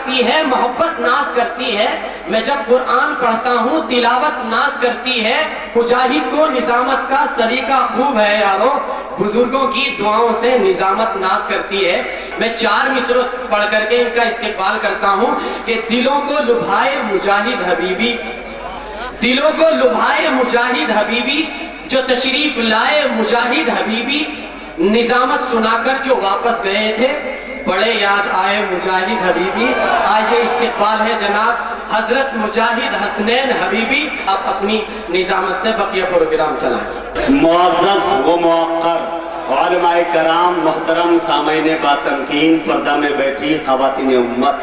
کرتی ہے، محبت ناز کرتی ہے۔ میں جب قرآن پڑھتا ہوں تلاوت ناز کرتی ہے۔ مجاہد کو نظامت کا سلیقہ خوب ہے یارو، بزرگوں کی دعاؤں سے نظامت ناز کرتی ہے۔ میں 4 مصروں پڑھ کر کے ان کا استقبال کرتا ہوں کہ دلوں کو لبھائے مجاہد حبیبی، دلوں کو لبھائے مجاہد حبیبی، جو تشریف لائے مجاہد حبیبی، نظامت سنا کر جو واپس گئے تھے بڑے یاد آئے مجاہد حبیبی۔ آئیے استقبال ہے جناب حضرت مجاہد حسنین حبیبی، آپ اپنی نظامت سے بقیہ پروگرام چلائیں۔ معزز و موقر علماء کرام، محترم سامعین باتمکین، پردہ میں بیٹھی خواتین امت،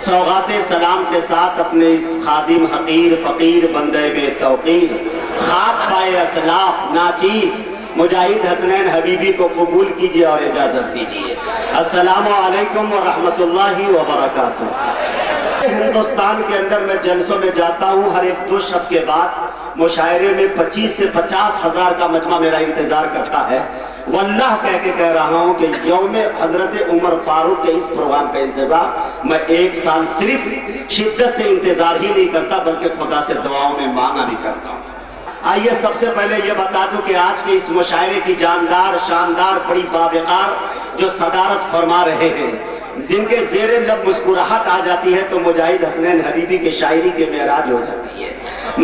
سوغات سلام کے ساتھ اپنے اس خادم حقیر فقیر بندے بے توقیر، خاک پائے اسلاف ناچیز مجاہد حسنین حبیبی کو قبول کیجئے اور اجازت دیجئے۔ السلام علیکم ورحمۃ اللہ وبرکاتہ۔ ہندوستان کے اندر میں جلسوں میں جاتا ہوں، ہر ایک 2 شب کے بعد مشاعرے میں 25 سے 50 ہزار کا مجمع میرا انتظار کرتا ہے۔ واللہ کہہ رہا ہوں کہ یوم حضرت عمر فاروق کے اس پروگرام کا انتظار میں 1 سال صرف شدت سے انتظار ہی نہیں کرتا بلکہ خدا سے دعاؤں میں مانگا بھی کرتا ہوں۔ آئیے سب سے پہلے یہ بتا دوں کہ آج کے اس مشاعرے کی جاندار شاندار بڑی باوقار جو صدارت فرما رہے ہیں، جن کے زیر لب مسکراہٹ آ جاتی ہے تو مجاہد حسنین حبیبی کی شاعری کے معراج ہو جاتی ہے۔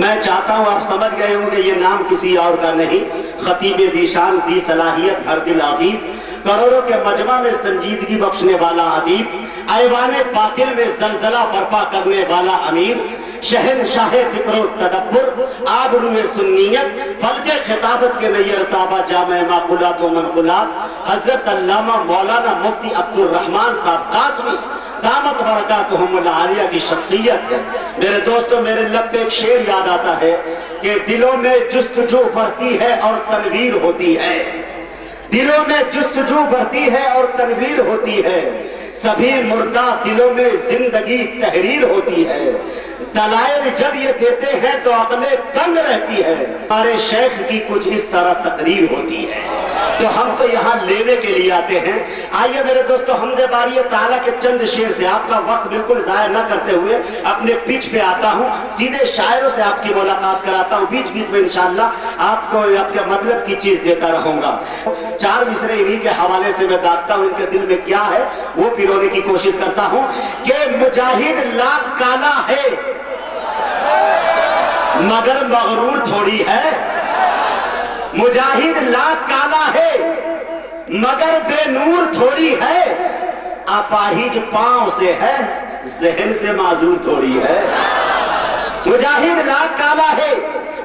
میں چاہتا ہوں آپ سمجھ گئے ہوں کہ یہ نام کسی اور کا نہیں، خطیب دی شان دی صلاحیت ہر دل عزیز، کروڑوں کے مجمع میں سنجیدگی بخشنے والا ادیب، ایوان باطل میں زلزلہ برپا کرنے والا امیر، شہنشاہ فکر و تدبر، آبروئے سنیت، فلک خطابت کے نیر تابہ جامع معقولات و منقولات، حضرت علامہ مولانا مفتی عبد الرحمن صاحب قاسمی دامت برکاتہم العالیہ کی شخصیت ہے۔ میرے دوستو، میرے لب پہ ایک شعر یاد آتا ہے کہ دلوں میں جستجو بڑھتی ہے اور تنویر ہوتی ہے، دلوں میں جستجو بڑھتی ہے اور تنویر ہوتی ہے، سبھی مردہ دلوں میں زندگی تحریر ہوتی ہے، دلائل جب یہ دیتے ہیں تو عقلیں تنگ رہتی ہے، ہمارے شیخ کی کچھ اس طرح تقریر ہوتی ہے۔ تو ہم تو یہاں لینے کے لیے آتے ہیں۔ آئیے میرے دوستو، حمد باری تعالیٰ کے چند شعر سے آپ کا وقت بالکل ضائع نہ کرتے ہوئے اپنے پیچ پہ آتا ہوں، سیدھے شاعروں سے آپ کی ملاقات کراتا ہوں، بیچ بیچ میں انشاءاللہ آپ کو آپ کے مطلب کی چیز دیتا رہوں گا۔ 4 مصرے انہی کے حوالے سے میں داغتا ہوں، ان کے دل میں کیا ہے وہ پیرونے کی کوشش کرتا ہوں کہ مجاہد لاکھ کالا ہے مگر مغرور تھوڑی ہے، مجاہد لاکھ کالا ہے مگر بے نور تھوڑی ہے، اپاہج پاؤں سے ہے ذہن سے معذور تھوڑی ہے۔ مجاہد لاکھ کالا ہے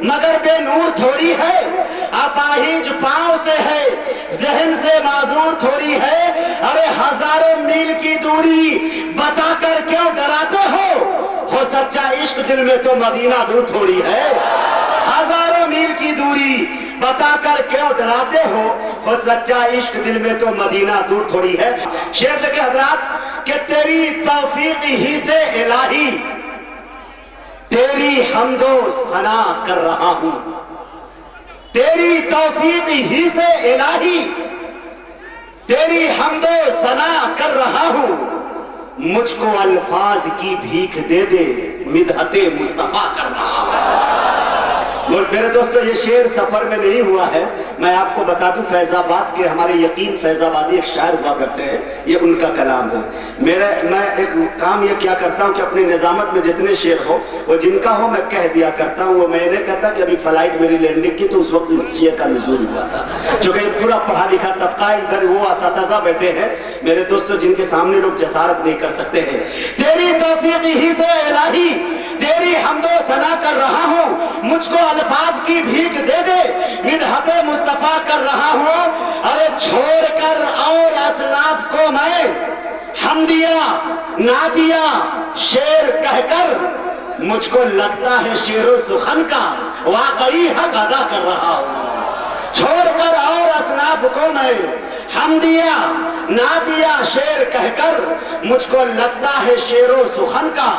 مگر بے نور تھوڑی ہے، اپاہج پاؤں سے ہے ذہن سے معذور تھوڑی ہے، ارے ہزاروں میل کی دوری بتا کر کیوں ڈراتے ہو سچا عشق دل میں تو مدینہ دور تھوڑی ہے، ہزاروں میل کی دوری بتا کر کیوں ڈراتے ہو سچا عشق دل میں تو مدینہ دور تھوڑی ہے۔ شعر کے حضرات کہ تیری توفیق ہی سے الہی تیری حمد و ثنا کر رہا ہوں، تیری توفیق ہی سے الہی تیری حمد و ثنا کر رہا ہوں، مجھ کو الفاظ کی بھیک دے دے مدحت مصطفیٰ کر رہا ہوں۔ اور میرے دوستو، یہ شعر سفر میں نہیں ہوا ہے، میں آپ کو بتا دوں فیض آباد کے ہمارے یقین فیض آبادی ایک شاعر ہوا کرتے ہیں، یہ ان کا کلام ہے۔ میں ایک کام یہ کیا کرتا ہوں کہ اپنی نظامت میں جتنے شعر ہو وہ جن کا ہو میں کہہ دیا کرتا ہوں، وہ میں نے کہتا کہ ابھی فلائٹ میری لینڈنگ کی تو اس وقت اس شعر کا نزول ہوا تھا، چونکہ یہ پورا پڑھا لکھا طبقہ ادھر وہ اساتذہ بیٹھے ہیں میرے دوستو جن کے سامنے لوگ جسارت نہیں کر سکتے ہیں۔ تیری توفیق ہی سے الہی تیری حمد و ثنا کر رہا ہوں، مجھ کو الفاظ کی بھیک دے دے مدحت مصطفیٰ کر رہا ہوں، ارے چھوڑ کر اور اسلاف کو میں حمدیہ نعتیہ شعر کہہ کر مجھ کو لگتا ہے شعر و سخن کا واقعی حق ادا کر رہا ہوں، چھوڑ کر اور اسلاف کو میں حمدیہ نعتیہ شعر کہہ کر مجھ کو لگتا ہے شعر و سخن کا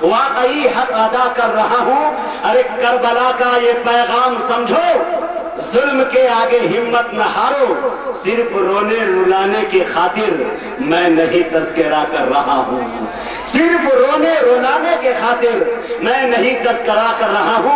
واقعی حق ادا کر رہا ہوں، ارے کربلا کا یہ پیغام سمجھو ظلم کے آگے ہمت نہ ہارو، صرف رونے رلانے کی خاطر میں نہیں تذکرہ کر رہا ہوں، صرف رونے رلانے کی خاطر میں نہیں تذکرہ کر رہا ہوں۔